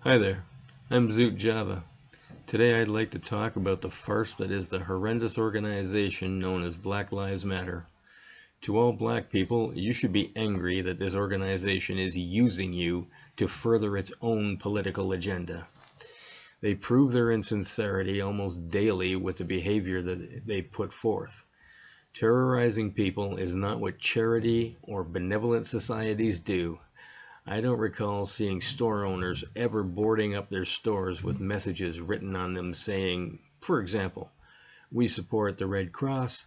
Hi there, I'm Zoot Java. Today I'd like to talk about the farce that is the horrendous organization known as Black Lives Matter. To all black people, you should be angry that this organization is using you to further its own political agenda. They prove their insincerity almost daily with the behavior that they put forth. Terrorizing people is not what charity or benevolent societies do. I don't recall seeing store owners ever boarding up their stores with messages written on them saying, for example, "We support the Red Cross,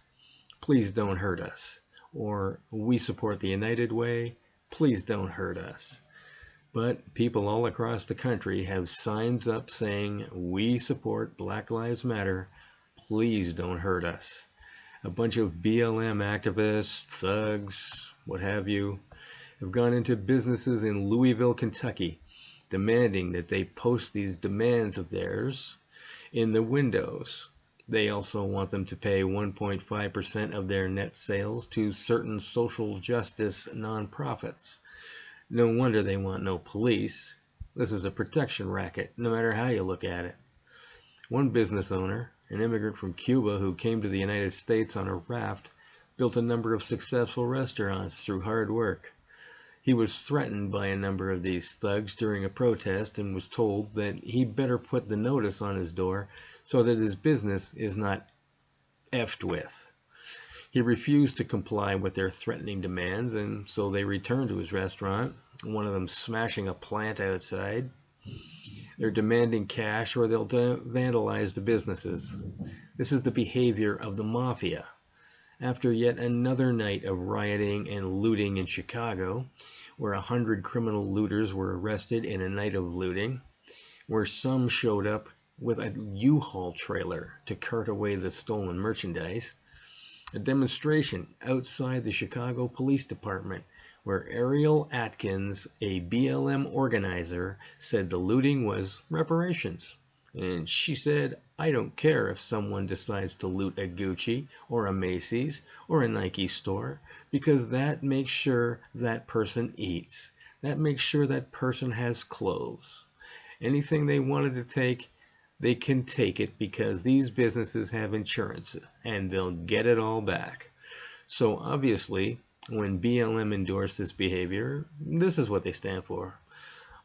please don't hurt us," or "We support the United Way, please don't hurt us." But people all across the country have signs up saying, "We support Black Lives Matter, please don't hurt us." A bunch of BLM activists, thugs, what have you, have gone into businesses in Louisville, Kentucky, demanding that they post these demands of theirs in the windows. They also want them to pay 1.5% of their net sales to certain social justice nonprofits. No wonder they want no police. This is a protection racket, no matter how you look at it. One business owner, an immigrant from Cuba who came to the United States on a raft, built a number of successful restaurants through hard work. He was threatened by a number of these thugs during a protest and was told that he better put the notice on his door so that his business is not effed with. He refused to comply with their threatening demands, and so they returned to his restaurant, one of them smashing a plant outside. They're demanding cash or they'll vandalize the businesses. This is the behavior of the mafia. After yet another night of rioting and looting in Chicago, where 100 criminal looters were arrested in a night of looting, where some showed up with a U-Haul trailer to cart away the stolen merchandise, a demonstration outside the Chicago Police Department where Ariel Atkins, a BLM organizer, said the looting was reparations. And she said, "I don't care if someone decides to loot a Gucci or a Macy's or a Nike store, because that makes sure that person eats. That makes sure that person has clothes. Anything they wanted to take, they can take it because these businesses have insurance and they'll get it all back." So obviously, when BLM endorsed this behavior, this is what they stand for.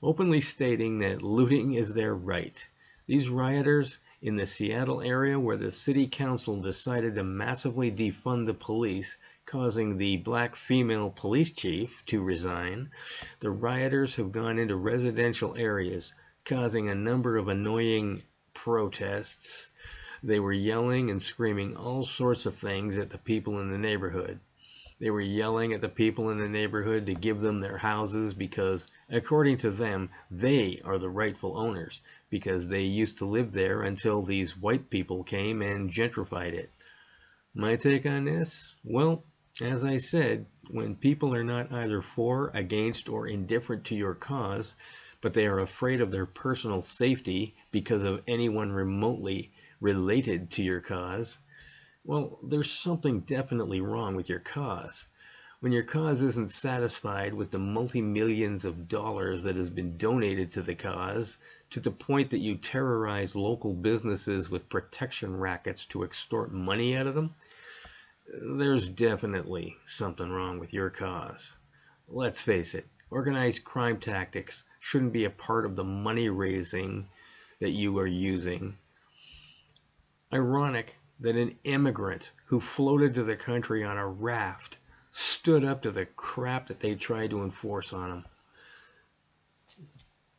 Openly stating that looting is their right. These rioters in the Seattle area where the city council decided to massively defund the police, causing the black female police chief to resign, the rioters have gone into residential areas, causing a number of annoying protests. They were yelling and screaming all sorts of things at the people in the neighborhood. They were yelling at the people in the neighborhood to give them their houses because, according to them, they are the rightful owners because they used to live there until these white people came and gentrified it. My take on this? Well, as I said, when people are not either for, against, or indifferent to your cause, but they are afraid of their personal safety because of anyone remotely related to your cause, well, there's something definitely wrong with your cause. When your cause isn't satisfied with the multi-millions of dollars that has been donated to the cause, to the point that you terrorize local businesses with protection rackets to extort money out of them, there's definitely something wrong with your cause. Let's face it, organized crime tactics shouldn't be a part of the money raising that you are using. Ironic that an immigrant who floated to the country on a raft stood up to the crap that they tried to enforce on him.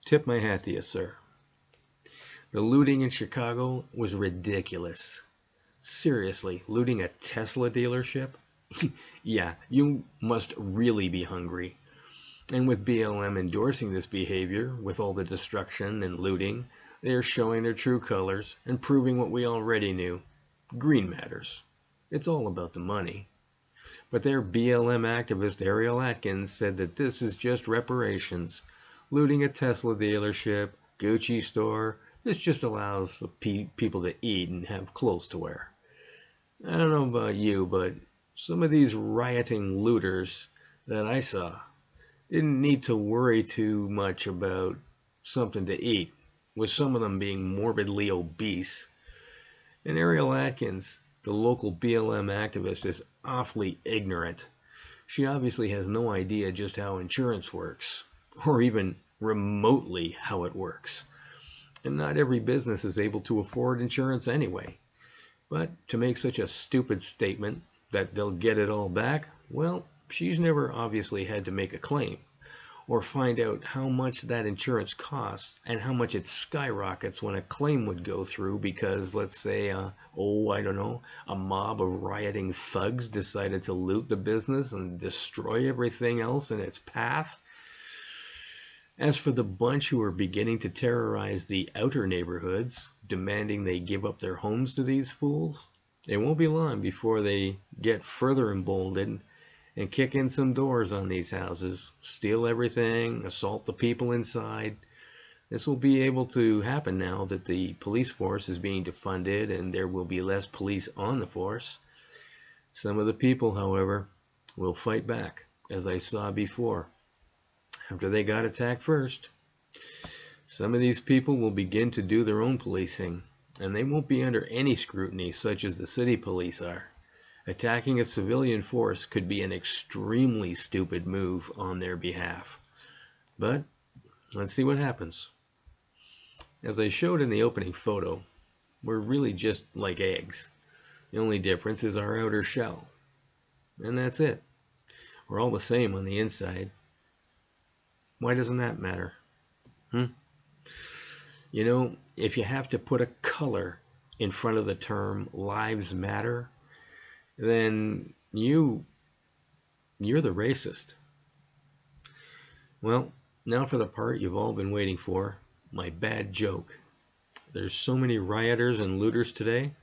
Tip my hat to you, sir. The looting in Chicago was ridiculous. Seriously, looting a Tesla dealership? Yeah, you must really be hungry. And with BLM endorsing this behavior, with all the destruction and looting, they are showing their true colors and proving what we already knew. Green matters. It's all about the money. But their BLM activist Ariel Atkins said that this is just reparations. Looting a Tesla dealership, Gucci store, this just allows the people to eat and have clothes to wear. I don't know about you, but some of these rioting looters that I saw didn't need to worry too much about something to eat, with some of them being morbidly obese. And Ariel Atkins, the local BLM activist, is awfully ignorant. She obviously has no idea just how insurance works, or even remotely how it works. And not every business is able to afford insurance anyway. But to make such a stupid statement that they'll get it all back, well, she's never obviously had to make a claim or find out how much that insurance costs and how much it skyrockets when a claim would go through because, let's say, I don't know, a mob of rioting thugs decided to loot the business and destroy everything else in its path. As for the bunch who are beginning to terrorize the outer neighborhoods, demanding they give up their homes to these fools, it won't be long before they get further emboldened and kick in some doors on these houses, steal everything, assault the people inside. This will be able to happen now that the police force is being defunded and there will be less police on the force. Some of the people, however, will fight back, as I saw before, after they got attacked first. Some of these people will begin to do their own policing, and they won't be under any scrutiny such as the city police are. Attacking a civilian force could be an extremely stupid move on their behalf. But let's see what happens. As I showed in the opening photo, we're really just like eggs. The only difference is our outer shell. And that's it. We're all the same on the inside. Why doesn't that matter? You know, if you have to put a color in front of the term lives matter, then you're the racist. Well, now for the part you've all been waiting for, my bad joke. There's so many rioters and looters today,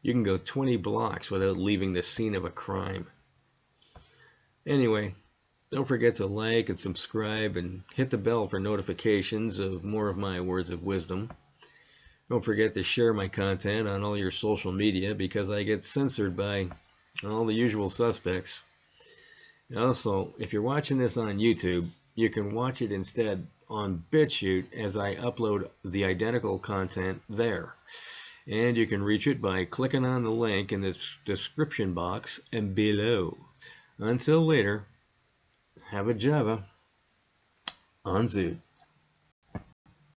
you can go 20 blocks without leaving the scene of a crime. Anyway, don't forget to like and subscribe and hit the bell for notifications of more of my words of wisdom. Don't forget to share my content on all your social media because I get censored by all the usual suspects. Also, if you're watching this on YouTube, you can watch it instead on BitChute as I upload the identical content there. And you can reach it by clicking on the link in the description box and below. Until later, have a Java on Zoot.